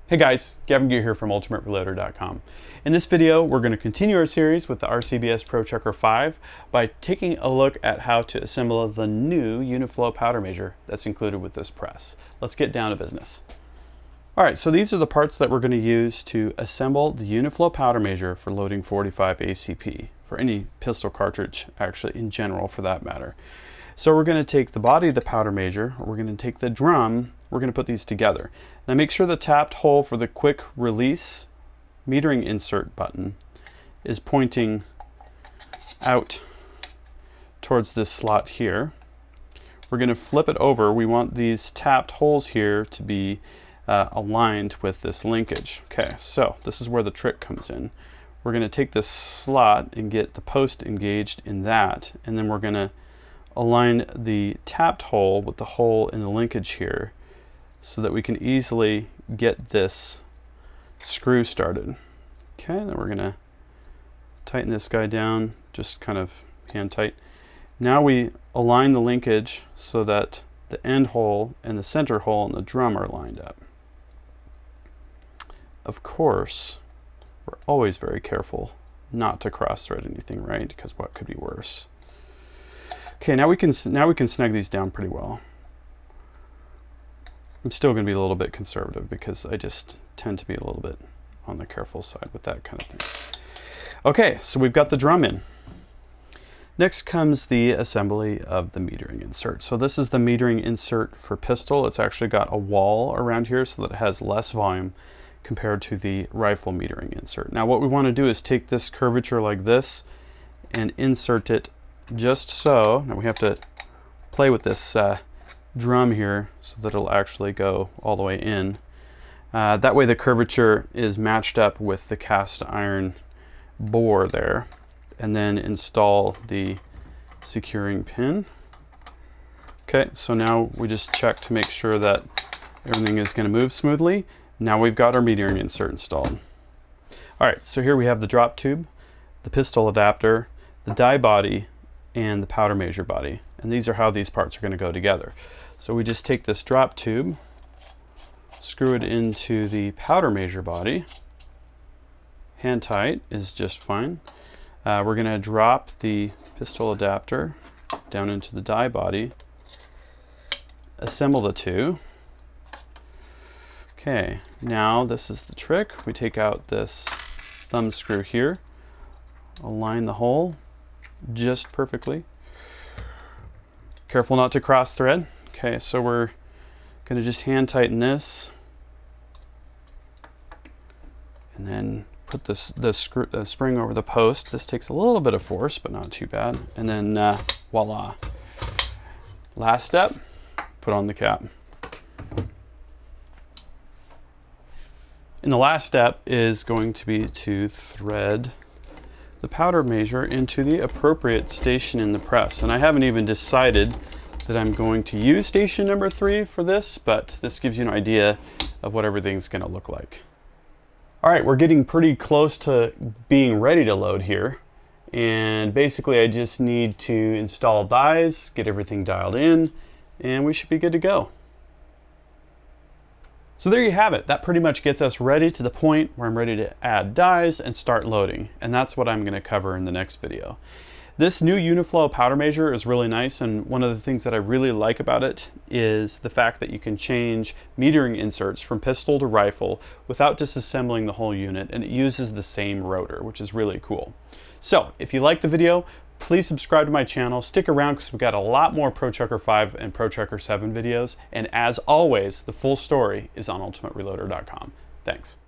Hey guys, Gavin here from ultimatereloader.com. In this video, we're going to continue our series with the RCBS Pro Chucker 5 by taking a look at how to assemble the new Uniflow powder measure that's included with this press. Let's get down to business. Alright, so these are the parts that we're going to use to assemble the Uniflow powder measure for loading 45 ACP, for any pistol cartridge actually in general for that matter. So we're going to take the body of the powder measure, or we're going to take the drum, we're going to put these together. Now make sure the tapped hole for the quick release metering insert button is pointing out towards this slot here. We're going to flip it over. We want these tapped holes here to be aligned with this linkage. Okay, so this is where the trick comes in. We're going to take this slot and get the post engaged in that, and then we're going to align the tapped hole with the hole in the linkage here so that we can easily get this screw started. Okay, then we're going to tighten this guy down, just kind of hand tight. Now we align the linkage so that the end hole and the center hole in the drum are lined up. Of course, we're always very careful not to cross thread anything, right? Because what could be worse? Okay, now we can snug these down pretty well. I'm still going to be a little bit conservative because I just tend to be a little bit on the careful side with that kind of thing. Okay, so we've got the drum in. Next comes the assembly of the metering insert. So this is the metering insert for pistol. It's actually got a wall around here so that it has less volume compared to the rifle metering insert. Now what we want to do is take this curvature like this and insert it just so. Now we have to play with this drum here so that it'll actually go all the way in. That way the curvature is matched up with the cast iron bore there, and then install the securing pin. Okay, so now we just check to make sure that everything is going to move smoothly. Now we've got our metering insert installed. Alright, so here we have the drop tube, the pistol adapter, the die body, and the powder measure body. And these are how these parts are going to go together. So we just take this drop tube, screw it into the powder measure body. Hand tight is just fine. We're going to drop the pistol adapter down into the die body, assemble the two. Okay, now this is the trick. We take out this thumb screw here, align the hole just perfectly. Careful not to cross thread. Okay, so we're going to just hand tighten this and then put the spring over the post. This takes a little bit of force, but not too bad. And then voila. Last step, put on the cap. And the last step is going to be to thread the powder measure into the appropriate station in the press. And I haven't even decided that I'm going to use station number 3 for this, but this gives you an idea of what everything's going to look like. Alright, we're getting pretty close to being ready to load here. And basically I just need to install dies, get everything dialed in, and we should be good to go. So there you have it. That pretty much gets us ready to the point where I'm ready to add dies and start loading. And that's what I'm going to cover in the next video. This new Uniflow powder measure is really nice, and one of the things that I really like about it is the fact that you can change metering inserts from pistol to rifle without disassembling the whole unit, and it uses the same rotor, which is really cool. So if you liked the video, please subscribe to my channel. Stick around because we've got a lot more Pro Chucker 5 and Pro Chucker 7 videos, and as always, the full story is on ultimatereloader.com. Thanks.